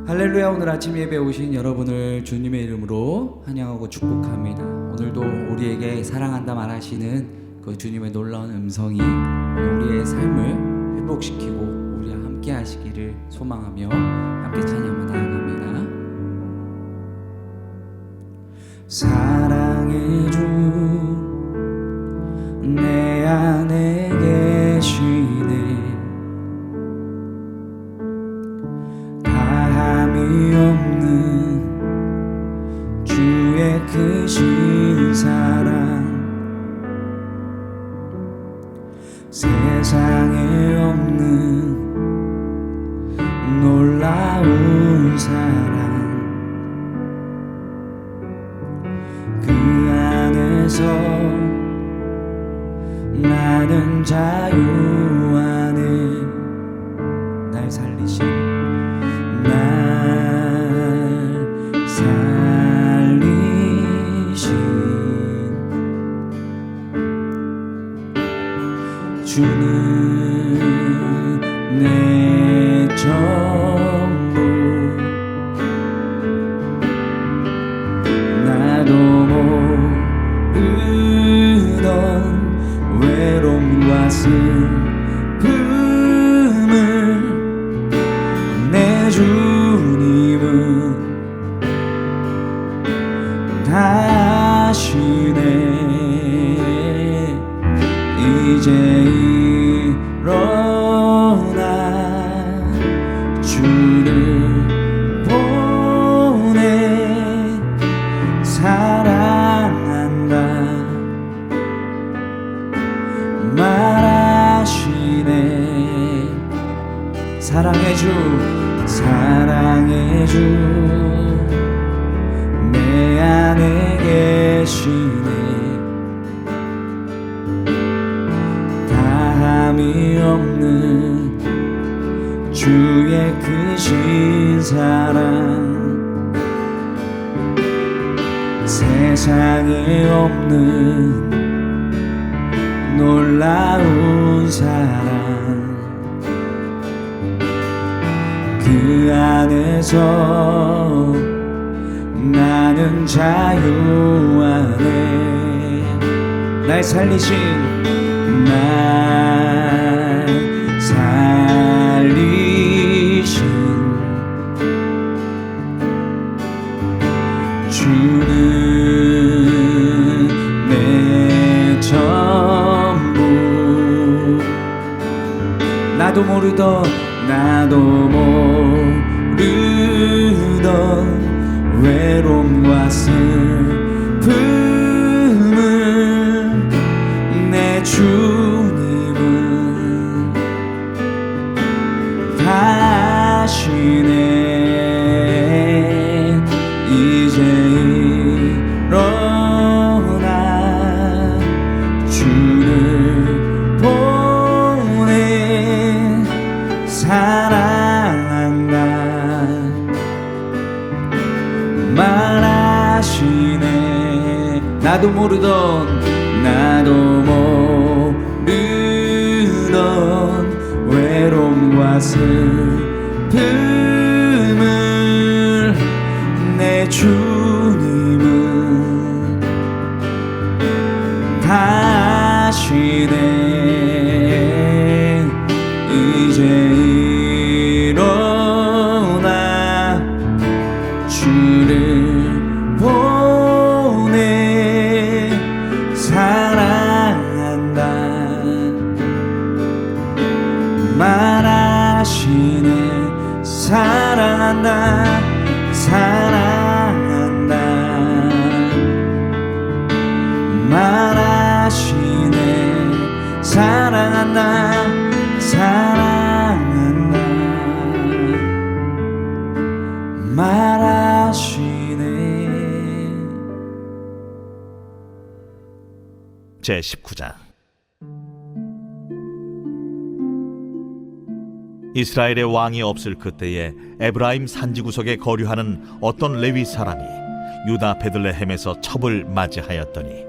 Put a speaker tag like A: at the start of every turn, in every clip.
A: 할렐루야. 오늘 아침 예배에 오신 여러분을 주님의 이름으로 환영하고 축복합니다. 오늘도 우리에게 사랑한다 말하시는 그 주님의 놀라운 음성이 우리의 삶을 회복시키고 우리와 함께 하시기를 소망하며 함께 찬양하며 나아갑니다. 사랑의 주 내 안에 계시네. 다함이 없는 주의 크신 사랑, 세상에 없는 놀라운 사랑, 그 안에서 나는 자유 안에 날 살리신 주는 내 전부. 나도 모르던 외로움과 슬픔을 내 주님은 다 아시네. 이제 일어나 주를 보내 사랑한다 말하시네. 사랑의 주, 사랑의 주 내 안에 계시네. 다함이 없는 주의 크신 사랑, 세상에 없는 놀라운 사랑, 그 안에서 나는 자유 안에 날 살리신 날 살리신 주는 내 전부. 나도 모르던 외로움과 슬픔을 내 주님은 다 아시네. 이제 일어나 주를 보내 사랑한다 말하시네. 나도 모르던 외로움과 슬픔을 내 주님은 다 아시네. 이제 일어나 주를 보내 사랑한다 말하시네. 사랑한다 사랑한다 말하시네. 사랑한다 사랑한다 말하시네.
B: 제19장. 이스라엘의 왕이 없을 그때에 에브라임 산지구석에 거류하는 어떤 레위 사람이 유다 베들레헴에서 첩을 맞이하였더니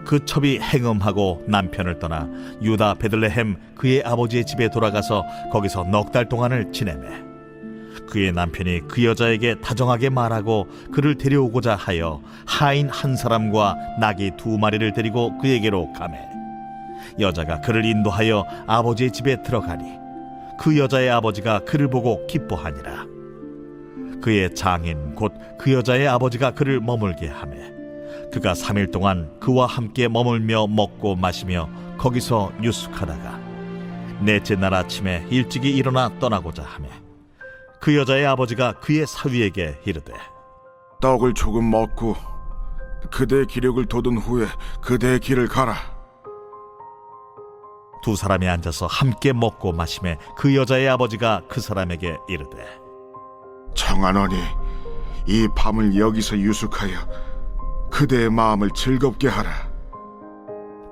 B: 그 첩이 행음하고 남편을 떠나 유다 베들레헴 그의 아버지의 집에 돌아가서 거기서 넉 달 동안을 지내매 그의 남편이 그 여자에게 다정하게 말하고 그를 데려오고자 하여 하인 한 사람과 나귀 2마리를 데리고 그에게로 가매 여자가 그를 인도하여 아버지의 집에 들어가니 그 여자의 아버지가 그를 보고 기뻐하니라. 그의 장인 곧 그 여자의 아버지가 그를 머물게 하매 그가 3일 동안 그와 함께 머물며 먹고 마시며 거기서 유숙하다가 넷째 날 아침에 일찍이 일어나 떠나고자 하매 그 여자의 아버지가 그의 사위에게 이르되
C: 떡을 조금 먹고 그대의 기력을 돋운 후에 그대의 길을 가라.
B: 두 사람이 앉아서 함께 먹고 마시매 그 여자의 아버지가 그 사람에게 이르되
C: 청하노니 이 밤을 여기서 유숙하여 그대의 마음을 즐겁게 하라.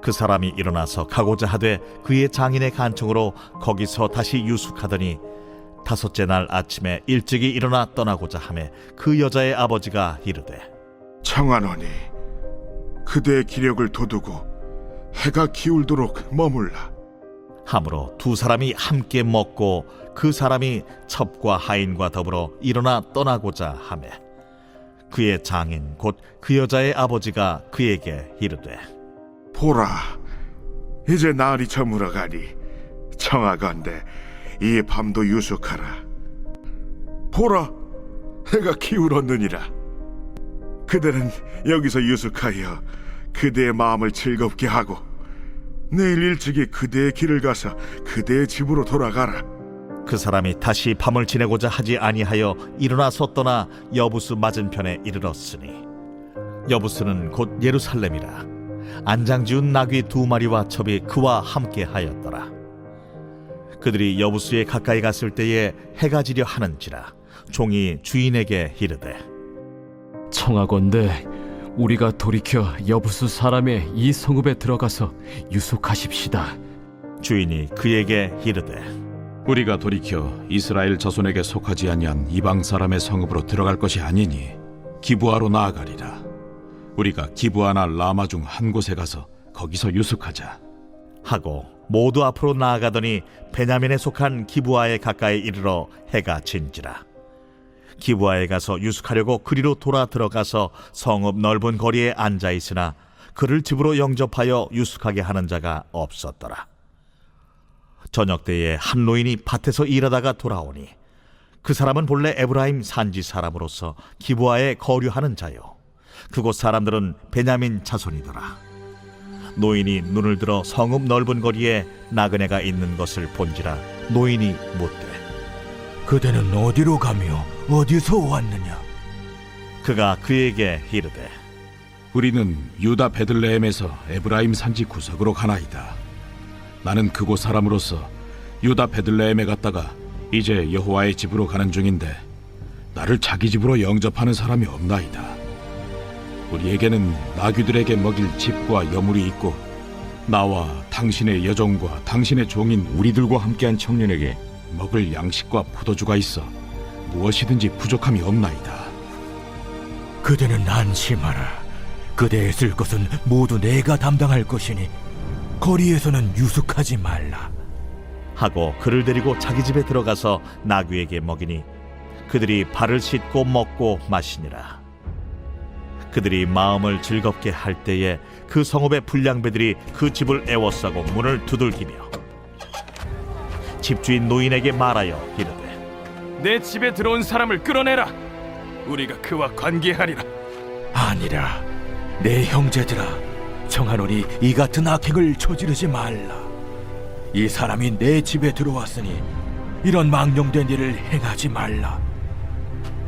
B: 그 사람이 일어나서 가고자 하되 그의 장인의 간청으로 거기서 다시 유숙하더니 5째 날 아침에 일찍이 일어나 떠나고자 하매 그 여자의 아버지가 이르되
C: 청하노니 그대의 기력을 돋우고 해가 기울도록 머물라.
B: 하므로 두 사람이 함께 먹고 그 사람이 첩과 하인과 더불어 일어나 떠나고자 하매 그의 장인 곧 그 여자의 아버지가 그에게 이르되
C: 보라, 이제 날이 저물어가니 청하건대 이 밤도 유숙하라. 보라, 해가 기울었느니라. 그대는 여기서 유숙하여 그대의 마음을 즐겁게 하고 내일 일찍이 그대의 길을 가서 그대의 집으로 돌아가라.
B: 그 사람이 다시 밤을 지내고자 하지 아니하여 일어나서 떠나 여부스 맞은편에 이르렀으니 여부스는 곧 예루살렘이라. 안장지운 나귀 2마리와 첩이 그와 함께 하였더라. 그들이 여부스에 가까이 갔을 때에 해가 지려 하는지라 종이 주인에게 이르되
D: 청하건대 우리가 돌이켜 여부수 사람의 이 성읍에 들어가서 유숙하십시다.
B: 주인이 그에게 이르되
E: 우리가 돌이켜 이스라엘 자손에게 속하지 아니한 이방 사람의 성읍으로 들어갈 것이 아니니 기브아로 나아가리라. 우리가 기브아나 라마 중 한 곳에 가서 거기서 유숙하자
B: 하고 모두 앞으로 나아가더니 베냐민에 속한 기브아에 가까이 이르러 해가 진지라. 기브아에 가서 유숙하려고 그리로 돌아 들어가서 성읍 넓은 거리에 앉아 있으나 그를 집으로 영접하여 유숙하게 하는 자가 없었더라. 저녁 때에 한 노인이 밭에서 일하다가 돌아오니 그 사람은 본래 에브라임 산지 사람으로서 기브아에 거류하는 자요 그곳 사람들은 베냐민 자손이더라. 노인이 눈을 들어 성읍 넓은 거리에 나그네가 있는 것을 본지라 노인이 묻되
F: 그대는 어디로 가며 어디서 왔느냐?
B: 그가 그에게 이르되
E: 우리는 유다 베들레헴에서 에브라임 산지 구석으로 가나이다. 나는 그곳 사람으로서 유다 베들레헴에 갔다가 이제 여호와의 집으로 가는 중인데 나를 자기 집으로 영접하는 사람이 없나이다. 우리에게는 나귀들에게 먹일 집과 여물이 있고 나와 당신의 여종과 당신의 종인 우리들과 함께한 청년에게 먹을 양식과 포도주가 있어 무엇이든지 부족함이 없나이다.
F: 그대는 안심하라. 그대의 쓸 것은 모두 내가 담당할 것이니 거리에서는 유숙하지 말라.
B: 하고 그를 데리고 자기 집에 들어가서 나귀에게 먹이니 그들이 발을 씻고 먹고 마시니라. 그들이 마음을 즐겁게 할 때에 그 성읍의 불량배들이 그 집을 애워싸고 문을 두들기며 집주인 노인에게 말하여 이르되
G: 내 집에 들어온 사람을 끌어내라. 우리가 그와 관계하리라.
F: 아니라 내 형제들아, 청하노니 이 같은 악행을 저지르지 말라. 이 사람이 내 집에 들어왔으니 이런 망령된 일을 행하지 말라.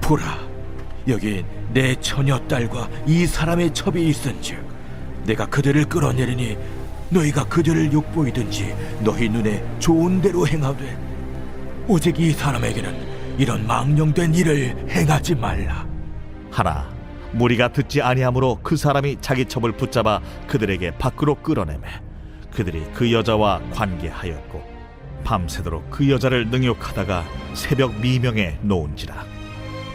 F: 보라, 여기 내 처녀딸과 이 사람의 첩이 있은즉 내가 그들을 끌어내리니 너희가 그들을 욕보이든지 너희 눈에 좋은 대로 행하되 오직 이 사람에게는 이런 망령된 일을 행하지 말라.
B: 하나 무리가 듣지 아니하므로 그 사람이 자기 첩을 붙잡아 그들에게 밖으로 끌어내매 그들이 그 여자와 관계하였고 밤새도록 그 여자를 능욕하다가 새벽 미명에 놓은지라.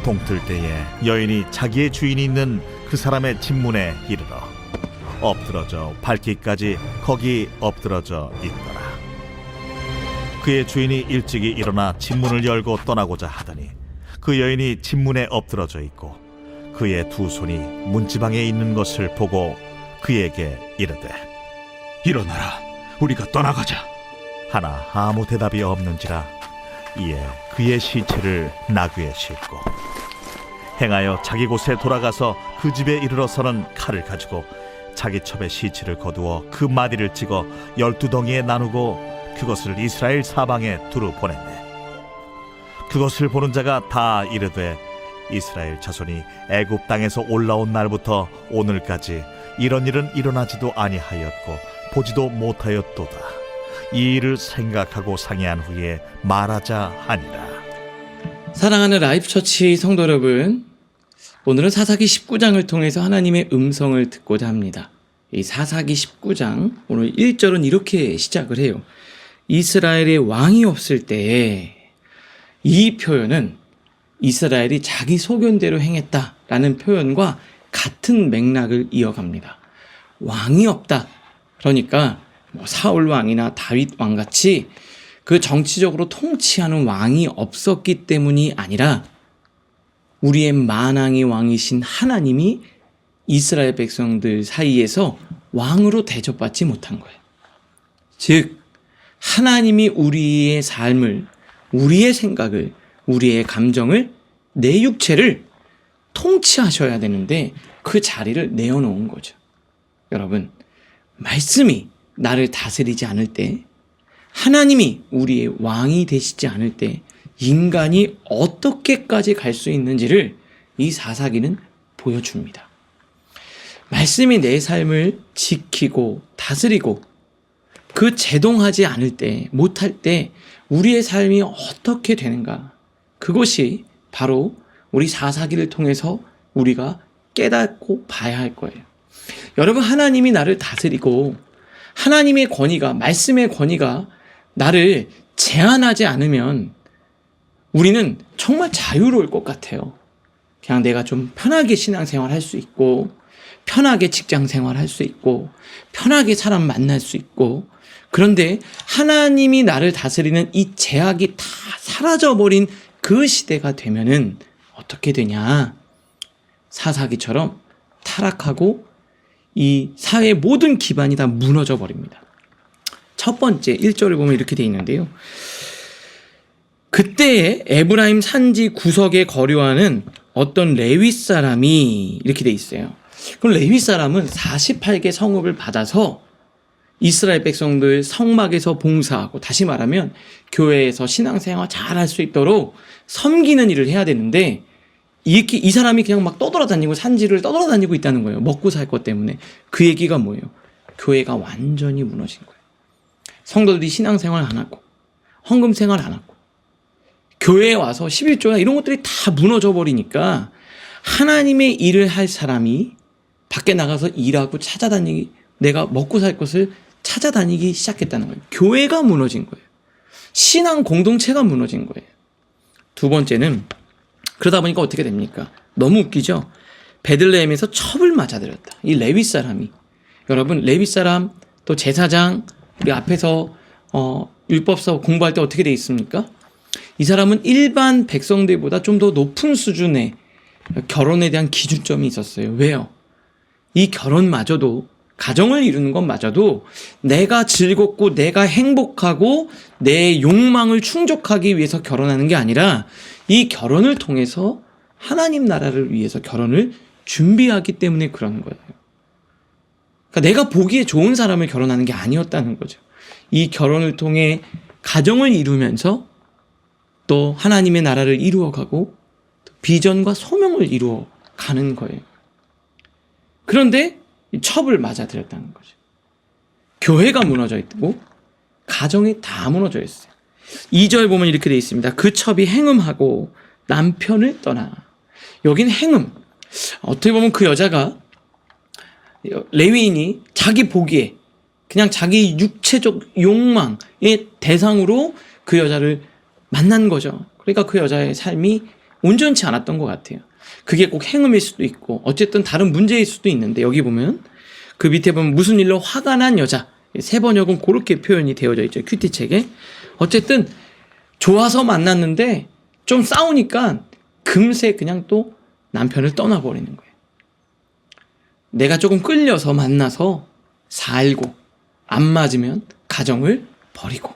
B: 동틀 때에 여인이 자기의 주인이 있는 그 사람의 집문에 이르러 엎드러져 밟기까지 거기 엎드러져 있더라. 그의 주인이 일찍이 일어나 집문을 열고 떠나고자 하더니 그 여인이 집문에 엎드러져 있고 그의 두 손이 문지방에 있는 것을 보고 그에게 이르되
E: 일어나라, 우리가 떠나가자.
B: 하나 아무 대답이 없는지라 이에 그의 시체를 나귀에 싣고 행하여 자기 곳에 돌아가서 그 집에 이르러서는 칼을 가지고 자기 첩의 시체를 거두어 그 마디를 찍어 12덩이에 나누고 그것을 이스라엘 사방에 두루 보냈네. 그것을 보는 자가 다 이르되 이스라엘 자손이 애굽 땅에서 올라온 날부터 오늘까지 이런 일은 일어나지도 아니하였고 보지도 못하였도다. 이 일을 생각하고 상의한 후에 말하자 하니라.
H: 사랑하는 라이프처치 성도 여러분, 오늘은 사사기 19장을 통해서 하나님의 음성을 듣고자 합니다. 이 사사기 19장 오늘 1절은 이렇게 시작을 해요. 이스라엘의 왕이 없을 때에, 이 표현은 이스라엘이 자기 소견대로 행했다라는 표현과 같은 맥락을 이어갑니다. 왕이 없다. 그러니까 사울 왕이나 다윗 왕 같이 그 정치적으로 통치하는 왕이 없었기 때문이 아니라 우리의 만왕의 왕이신 하나님이 이스라엘 백성들 사이에서 왕으로 대접받지 못한 거예요. 즉, 하나님이 우리의 삶을, 우리의 생각을, 우리의 감정을, 내 육체를 통치하셔야 되는데 그 자리를 내어놓은 거죠. 여러분, 말씀이 나를 다스리지 않을 때, 하나님이 우리의 왕이 되시지 않을 때 인간이 어떻게까지 갈 수 있는지를 이 사사기는 보여줍니다. 말씀이 내 삶을 지키고 다스리고 그 제동하지 않을 때, 못할 때 우리의 삶이 어떻게 되는가, 그것이 바로 우리 사사기를 통해서 우리가 깨닫고 봐야 할 거예요. 여러분, 하나님이 나를 다스리고 하나님의 권위가, 말씀의 권위가 나를 제한하지 않으면 우리는 정말 자유로울 것 같아요. 그냥 내가 좀 편하게 신앙생활 할 수 있고, 편하게 직장생활 할 수 있고, 편하게 사람 만날 수 있고, 그런데 하나님이 나를 다스리는 이 제약이 다 사라져버린 그 시대가 되면은 어떻게 되냐? 사사기처럼 타락하고 이 사회의 모든 기반이 다 무너져 버립니다. 첫 번째 1절을 보면 이렇게 돼 있는데요. 그때에 에브라임 산지 구석에 거류하는 어떤 레위 사람이, 이렇게 돼 있어요. 그럼 레위 사람은 48개 성읍을 받아서 이스라엘 백성들 성막에서 봉사하고, 다시 말하면 교회에서 신앙생활 잘 할 수 있도록 섬기는 일을 해야 되는데, 이렇게 이 사람이 그냥 막 떠돌아다니고 산지를 떠돌아다니고 있다는 거예요. 먹고 살 것 때문에. 그 얘기가 뭐예요? 교회가 완전히 무너진 거예요. 성도들이 신앙생활 안 하고 헌금생활 안 하고 교회에 와서 11조나 이런 것들이 다 무너져 버리니까 하나님의 일을 할 사람이 밖에 나가서 일하고 찾아다니기, 내가 먹고 살 것을 찾아다니기 시작했다는 거예요. 교회가 무너진 거예요. 신앙 공동체가 무너진 거예요. 두 번째는, 그러다 보니까 어떻게 됩니까? 너무 웃기죠? 베들레헴에서 첩을 맞아들였다. 이 레위 사람이. 여러분, 레위 사람, 또 제사장, 우리 앞에서 율법서 공부할 때 어떻게 돼 있습니까? 이 사람은 일반 백성들보다 좀 더 높은 수준의 결혼에 대한 기준점이 있었어요. 왜요? 이 결혼마저도, 가정을 이루는 것마저도 내가 즐겁고 내가 행복하고 내 욕망을 충족하기 위해서 결혼하는 게 아니라 이 결혼을 통해서 하나님 나라를 위해서 결혼을 준비하기 때문에 그러는 거예요. 그러니까 내가 보기에 좋은 사람을 결혼하는 게 아니었다는 거죠. 이 결혼을 통해 가정을 이루면서 또 하나님의 나라를 이루어가고 비전과 소명을 이루어가는 거예요. 그런데 첩을 맞아들였다는 거죠. 교회가 무너져 있고 가정이 다 무너져 있어요. 2절 보면 이렇게 되어 있습니다. 그 첩이 행음하고 남편을 떠나. 여긴 행음. 어떻게 보면 그 여자가, 레위인이 자기 보기에 그냥 자기 육체적 욕망의 대상으로 그 여자를 만난 거죠. 그러니까 그 여자의 삶이 온전치 않았던 것 같아요. 그게 꼭 행음일 수도 있고 어쨌든 다른 문제일 수도 있는데, 여기 보면 그 밑에 보면 무슨 일로 화가 난 여자, 세 번역은 그렇게 표현이 되어져 있죠. 큐티책에. 어쨌든 좋아서 만났는데 좀 싸우니까 금세 그냥 또 남편을 떠나버리는 거예요. 내가 조금 끌려서 만나서 살고 안 맞으면 가정을 버리고.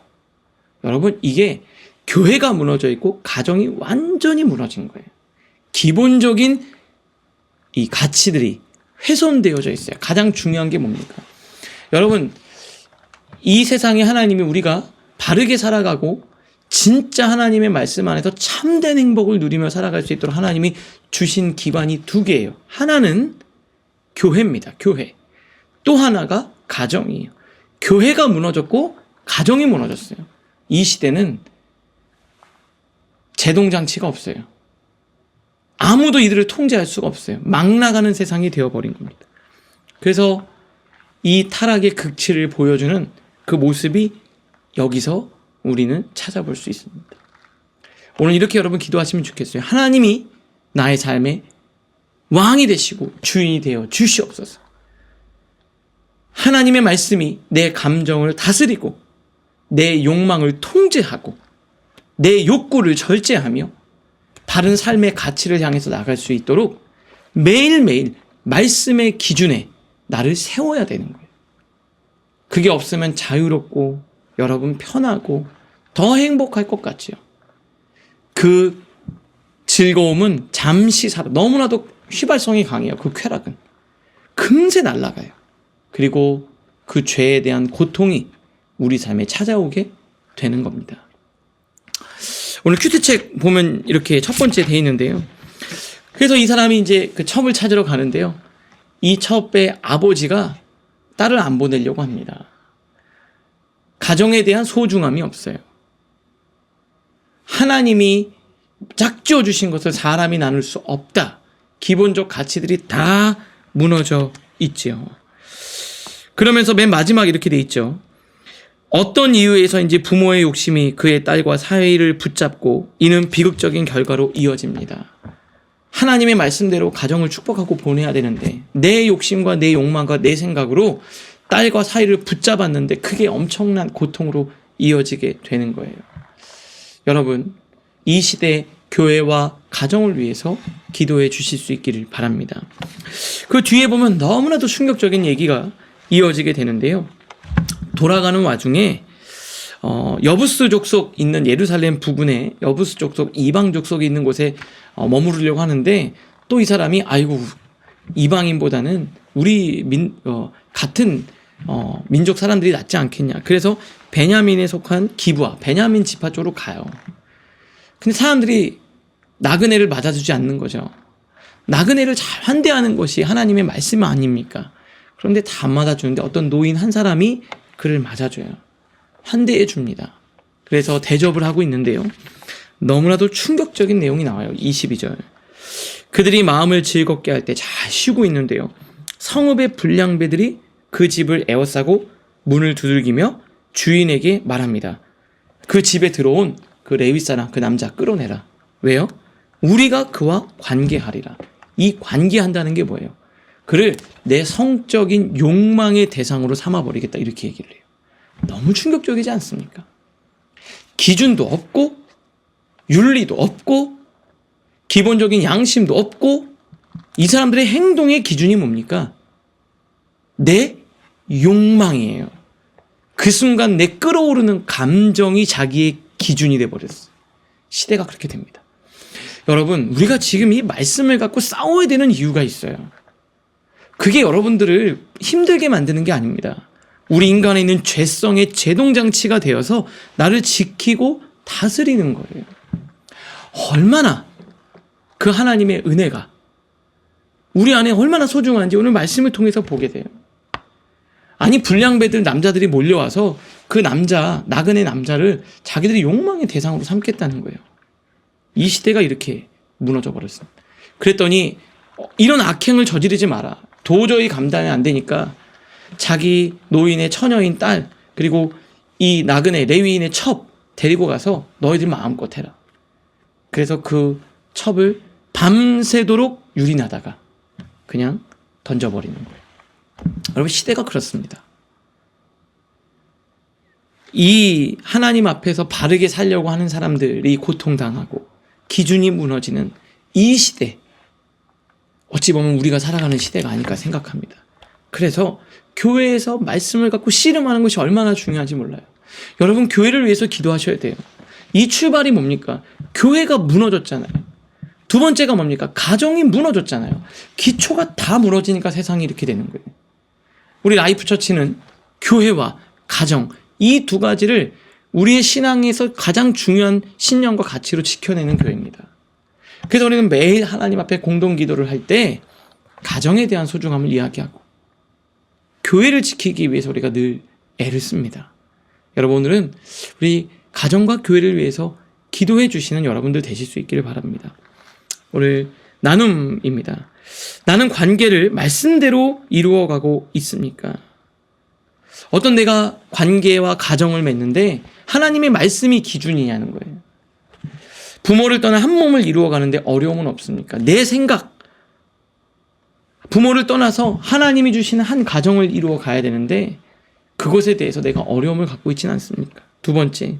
H: 여러분, 이게 교회가 무너져 있고 가정이 완전히 무너진 거예요. 기본적인 이 가치들이 훼손되어져 있어요. 가장 중요한 게 뭡니까? 여러분, 이 세상에 하나님이 우리가 바르게 살아가고 진짜 하나님의 말씀 안에서 참된 행복을 누리며 살아갈 수 있도록 하나님이 주신 기반이 두 개예요. 하나는 교회입니다. 교회. 또 하나가 가정이에요. 교회가 무너졌고 가정이 무너졌어요. 이 시대는 제동장치가 없어요. 아무도 이들을 통제할 수가 없어요. 막 나가는 세상이 되어버린 겁니다. 그래서 이 타락의 극치를 보여주는 그 모습이 여기서 우리는 찾아볼 수 있습니다. 오늘 이렇게 여러분 기도하시면 좋겠어요. 하나님이 나의 삶의 왕이 되시고 주인이 되어 주시옵소서. 하나님의 말씀이 내 감정을 다스리고 내 욕망을 통제하고 내 욕구를 절제하며 바른 삶의 가치를 향해서 나갈 수 있도록 매일매일 말씀의 기준에 나를 세워야 되는 거예요. 그게 없으면 자유롭고 여러분 편하고 더 행복할 것 같지요. 그 즐거움은 잠시 살아. 너무나도 휘발성이 강해요. 그 쾌락은 금세 날아가요. 그리고 그 죄에 대한 고통이 우리 삶에 찾아오게 되는 겁니다. 오늘 큐트책 보면 이렇게 첫 번째 돼 있는데요. 그래서 이 사람이 이제 그 첩을 찾으러 가는데요. 이 첩의 아버지가 딸을 안 보내려고 합니다. 가정에 대한 소중함이 없어요. 하나님이 짝지어 주신 것을 사람이 나눌 수 없다. 기본적 가치들이 다 무너져 있지요. 그러면서 맨 마지막에 이렇게 돼 있죠. 어떤 이유에서인지 부모의 욕심이 그의 딸과 사이를 붙잡고 이는 비극적인 결과로 이어집니다. 하나님의 말씀대로 가정을 축복하고 보내야 되는데 내 욕심과 내 욕망과 내 생각으로 딸과 사이를 붙잡았는데 그게 엄청난 고통으로 이어지게 되는 거예요. 여러분, 이 시대 교회와 가정을 위해서 기도해 주실 수 있기를 바랍니다. 그 뒤에 보면 너무나도 충격적인 얘기가 이어지게 되는데요. 돌아가는 와중에 여부스 족속 있는 예루살렘 부근에 여부스 족속 이방 족속이 있는 곳에 머무르려고 하는데 또 이 사람이 아이고 이방인보다는 우리 같은 민족 사람들이 낫지 않겠냐. 그래서 베냐민에 속한 기브아 베냐민 지파 쪽으로 가요. 근데 사람들이 나그네를 맞아주지 않는 거죠. 나그네를 잘 환대하는 것이 하나님의 말씀 아닙니까? 그런데 다 맞아주는데 어떤 노인 한 사람이 그를 맞아줘요. 환대해 줍니다. 그래서 대접을 하고 있는데요. 너무나도 충격적인 내용이 나와요. 22절. 그들이 마음을 즐겁게 할 때 잘 쉬고 있는데요. 성읍의 불량배들이 그 집을 에워싸고 문을 두들기며 주인에게 말합니다. 그 집에 들어온 그 레위 사람, 그 남자 끌어내라. 왜요? 우리가 그와 관계하리라. 이 관계한다는 게 뭐예요? 그를 내 성적인 욕망의 대상으로 삼아버리겠다. 이렇게 얘기를 해요. 너무 충격적이지 않습니까? 기준도 없고 윤리도 없고 기본적인 양심도 없고 이 사람들의 행동의 기준이 뭡니까? 내 욕망이에요. 그 순간 내 끓어오르는 감정이 자기의 기준이 돼버렸어요. 시대가 그렇게 됩니다. 여러분, 우리가 지금 이 말씀을 갖고 싸워야 되는 이유가 있어요. 그게 여러분들을 힘들게 만드는 게 아닙니다. 우리 인간에 있는 죄성의 제동장치가 되어서 나를 지키고 다스리는 거예요. 얼마나 그 하나님의 은혜가 우리 안에 얼마나 소중한지 오늘 말씀을 통해서 보게 돼요. 아니 불량배들 남자들이 몰려와서 그 남자 나그네 남자를 자기들이 욕망의 대상으로 삼겠다는 거예요. 이 시대가 이렇게 무너져 버렸습니다. 그랬더니 이런 악행을 저지르지 마라. 도저히 감당이 안 되니까 자기 노인의 처녀인 딸 그리고 이 나그네 레위인의 첩 데리고 가서 너희들 마음껏 해라. 그래서 그 첩을 밤새도록 유린하다가 그냥 던져버리는 거예요. 여러분 시대가 그렇습니다. 이 하나님 앞에서 바르게 살려고 하는 사람들이 고통당하고 기준이 무너지는 이 시대, 어찌 보면 우리가 살아가는 시대가 아닐까 생각합니다. 그래서 교회에서 말씀을 갖고 씨름하는 것이 얼마나 중요한지 몰라요. 여러분, 교회를 위해서 기도하셔야 돼요. 이 출발이 뭡니까? 교회가 무너졌잖아요. 두 번째가 뭡니까? 가정이 무너졌잖아요. 기초가 다 무너지니까 세상이 이렇게 되는 거예요. 우리 라이프처치는 교회와 가정, 이 두 가지를 우리의 신앙에서 가장 중요한 신념과 가치로 지켜내는 교회입니다. 그래서 우리는 매일 하나님 앞에 공동 기도를 할 때 가정에 대한 소중함을 이야기하고 교회를 지키기 위해서 우리가 늘 애를 씁니다. 여러분, 오늘은 우리 가정과 교회를 위해서 기도해 주시는 여러분들 되실 수 있기를 바랍니다. 오늘 나눔입니다. 나는 관계를 말씀대로 이루어가고 있습니까? 어떤 내가 관계와 가정을 맺는데 하나님의 말씀이 기준이냐는 거예요. 부모를 떠나 한 몸을 이루어가는데 어려움은 없습니까? 내 생각, 부모를 떠나서 하나님이 주시는 한 가정을 이루어 가야 되는데 그것에 대해서 내가 어려움을 갖고 있지는 않습니까? 두 번째,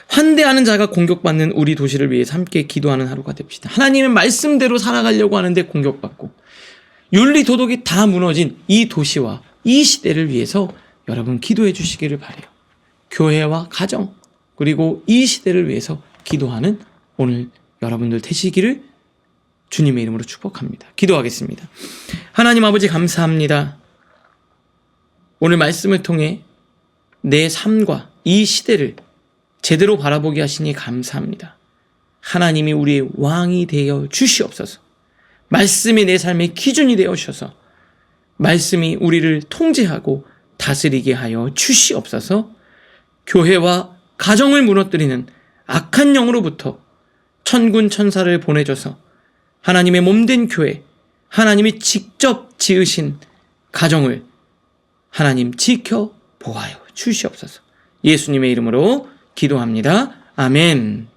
H: 환대하는 자가 공격받는 우리 도시를 위해서 함께 기도하는 하루가 됩시다. 하나님의 말씀대로 살아가려고 하는데 공격받고 윤리 도덕이 다 무너진 이 도시와 이 시대를 위해서 여러분 기도해 주시기를 바라요. 교회와 가정, 그리고 이 시대를 위해서 기도하는 오늘 여러분들 되시기를 주님의 이름으로 축복합니다. 기도하겠습니다. 하나님 아버지, 감사합니다. 오늘 말씀을 통해 내 삶과 이 시대를 제대로 바라보게 하시니 감사합니다. 하나님이 우리의 왕이 되어 주시옵소서. 말씀이 내 삶의 기준이 되어 주셔서 말씀이 우리를 통제하고 다스리게 하여 주시옵소서. 교회와 가정을 무너뜨리는 악한 영으로부터 천군 천사를 보내줘서 하나님의 몸된 교회, 하나님이 직접 지으신 가정을 하나님 지켜 보아요 주시옵소서. 예수님의 이름으로 기도합니다. 아멘.